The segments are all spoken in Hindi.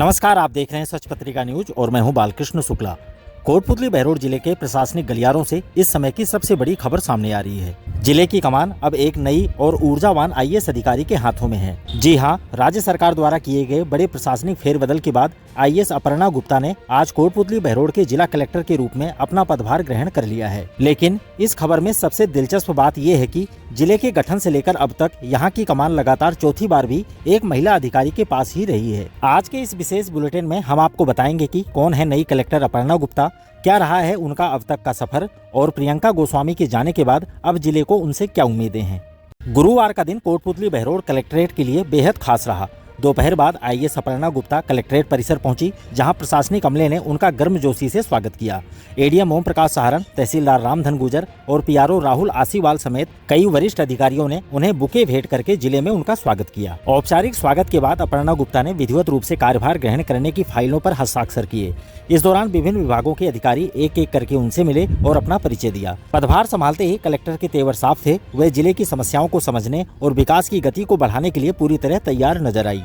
नमस्कार, आप देख रहे हैं सच पत्रिका न्यूज और मैं हूं बालकृष्ण शुक्ला। कोटपुतली बहरोड जिले के प्रशासनिक गलियारों से इस समय की सबसे बड़ी खबर सामने आ रही है। जिले की कमान अब एक नई और ऊर्जावान आईएएस अधिकारी के हाथों में है। जी हां, राज्य सरकार द्वारा किए गए बड़े प्रशासनिक फेरबदल के बाद आईएएस अपर्णा गुप्ता ने आज कोटपुतली बहरोड के जिला कलेक्टर के रूप में अपना पदभार ग्रहण कर लिया है। लेकिन इस खबर में सबसे दिलचस्प बात यह है कि जिले के गठन से लेकर अब तक यहाँ की कमान लगातार चौथी बार भी एक महिला अधिकारी के पास ही रही है। आज के इस विशेष बुलेटिन में हम आपको बताएंगे कि कौन है नई कलेक्टर अपर्णा गुप्ता, क्या रहा है उनका अब तक का सफर और प्रियंका गोस्वामी के जाने के बाद अब जिले को उनसे क्या उम्मीदें हैं। गुरुवार का दिन कोटपुतली बहरोड कलेक्ट्रेट के लिए बेहद खास रहा। दोपहर बाद आईएएस अपर्णा गुप्ता कलेक्ट्रेट परिसर पहुंची, जहां प्रशासनिक अमले ने उनका गर्मजोशी से स्वागत किया। एडीएम ओम प्रकाश सहारण, तहसीलदार रामधन गुजर और पीआरओ राहुल आसीवाल समेत कई वरिष्ठ अधिकारियों ने उन्हें बुके भेंट करके जिले में उनका स्वागत किया। औपचारिक स्वागत के बाद अपर्णा गुप्ता ने विधिवत रूप से कार्यभार ग्रहण करने की फाइलों पर हस्ताक्षर किए। इस दौरान विभिन्न विभागों के अधिकारी एक एक करके उनसे मिले और अपना परिचय दिया। पदभार संभालते ही कलेक्टर के तेवर साफ थे। वे जिले की समस्याओं को समझने और विकास की गति को बढ़ाने के लिए पूरी तरह तैयार नजर आई।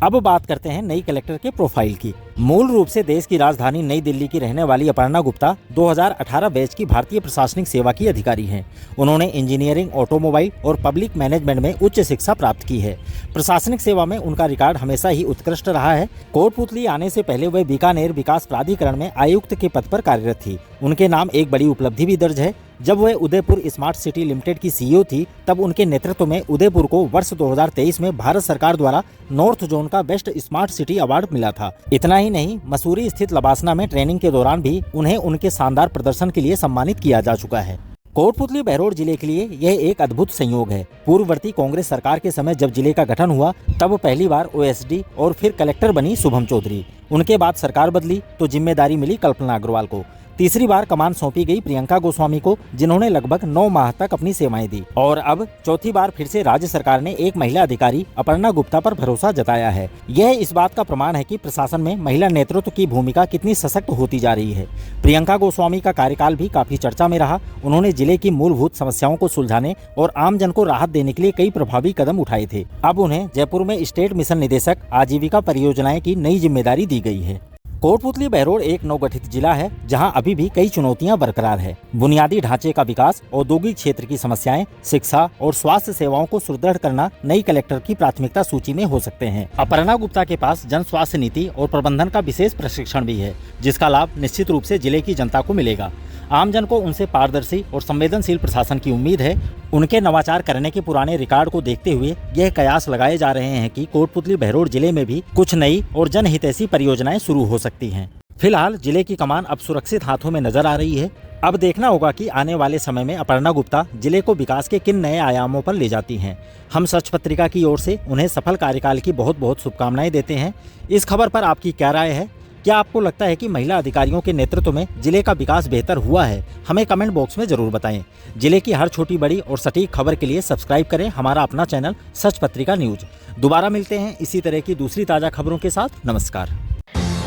अब बात करते हैं नई कलेक्टर के प्रोफाइल की। मूल रूप से देश की राजधानी नई दिल्ली की रहने वाली अपर्णा गुप्ता 2018 बैच की भारतीय प्रशासनिक सेवा की अधिकारी हैं। उन्होंने इंजीनियरिंग, ऑटोमोबाइल और पब्लिक मैनेजमेंट में उच्च शिक्षा प्राप्त की है। प्रशासनिक सेवा में उनका रिकॉर्ड हमेशा ही उत्कृष्ट रहा है। कोटपुतली आने से पहले वह बीकानेर विकास प्राधिकरण में आयुक्त के पद पर कार्यरत थी। उनके नाम एक बड़ी उपलब्धि भी दर्ज है। जब वह उदयपुर स्मार्ट सिटी लिमिटेड की सीईओ थी, तब उनके नेतृत्व में उदयपुर को वर्ष 2023 में भारत सरकार द्वारा नॉर्थ जोन का बेस्ट स्मार्ट सिटी अवार्ड मिला था। इतना ही नहीं, मसूरी स्थित लबासना में ट्रेनिंग के दौरान भी उन्हें उनके शानदार प्रदर्शन के लिए सम्मानित किया जा चुका है। कोटपुतली बहरोड जिले के लिए यह एक अद्भुत संयोग है। पूर्ववर्ती कांग्रेस सरकार के समय जब जिले का गठन हुआ, तब पहली बार ओएसडी और फिर कलेक्टर बनी शुभम चौधरी। उनके बाद सरकार बदली तो जिम्मेदारी मिली कल्पना अग्रवाल को। तीसरी बार कमान सौंपी गई प्रियंका गोस्वामी को, जिन्होंने लगभग 9 माह तक अपनी सेवाएं दी। और अब चौथी बार फिर से राज्य सरकार ने एक महिला अधिकारी अपर्णा गुप्ता पर भरोसा जताया है। यह इस बात का प्रमाण है कि प्रशासन में महिला नेतृत्व की भूमिका कितनी सशक्त होती जा रही है। प्रियंका गोस्वामी का कार्यकाल भी काफी चर्चा में रहा। उन्होंने जिले की मूलभूत समस्याओं को सुलझाने और आमजन को राहत देने के लिए कई प्रभावी कदम उठाए थे। अब उन्हें जयपुर में स्टेट मिशन निदेशक आजीविका परियोजनाएं की नई जिम्मेदारी दी गई है। कोटपुतली बहरोड एक नवगठित जिला है, जहां अभी भी कई चुनौतियां बरकरार है। बुनियादी ढांचे का विकास, औद्योगिक क्षेत्र की समस्याएं, शिक्षा और स्वास्थ्य सेवाओं को सुदृढ़ करना नई कलेक्टर की प्राथमिकता सूची में हो सकते हैं। अपर्णा गुप्ता के पास जन स्वास्थ्य नीति और प्रबंधन का विशेष प्रशिक्षण भी है, जिसका लाभ निश्चित रूप से जिले की जनता को मिलेगा। आमजन को उनसे पारदर्शी और संवेदनशील प्रशासन की उम्मीद है। उनके नवाचार करने के पुराने रिकॉर्ड को देखते हुए यह कयास लगाए जा रहे हैं कि कोटपुतली बहरोड जिले में भी कुछ नई और जनहितैषी परियोजनाएं शुरू हो सकती हैं। फिलहाल जिले की कमान अब सुरक्षित हाथों में नजर आ रही है। अब देखना होगा कि आने वाले समय में अपर्णा गुप्ता जिले को विकास के किन नए आयामों पर ले जाती हैं। हम सच पत्रिका की ओर से उन्हें सफल कार्यकाल की बहुत बहुत शुभकामनाएं देते हैं। इस खबर पर आपकी क्या राय है? क्या आपको लगता है कि महिला अधिकारियों के नेतृत्व में जिले का विकास बेहतर हुआ है? हमें कमेंट बॉक्स में जरूर बताएं। जिले की हर छोटी बड़ी और सटीक खबर के लिए सब्सक्राइब करें हमारा अपना चैनल सच पत्रिका न्यूज। दोबारा मिलते हैं इसी तरह की दूसरी ताजा खबरों के साथ। नमस्कार।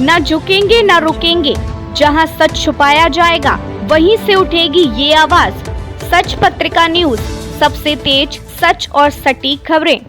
न झुकेंगे न रुकेंगे, जहां सच छुपाया जाएगा वहीं से उठेगी ये आवाज। सच पत्रिका न्यूज, सबसे तेज, सच और सटीक खबरें।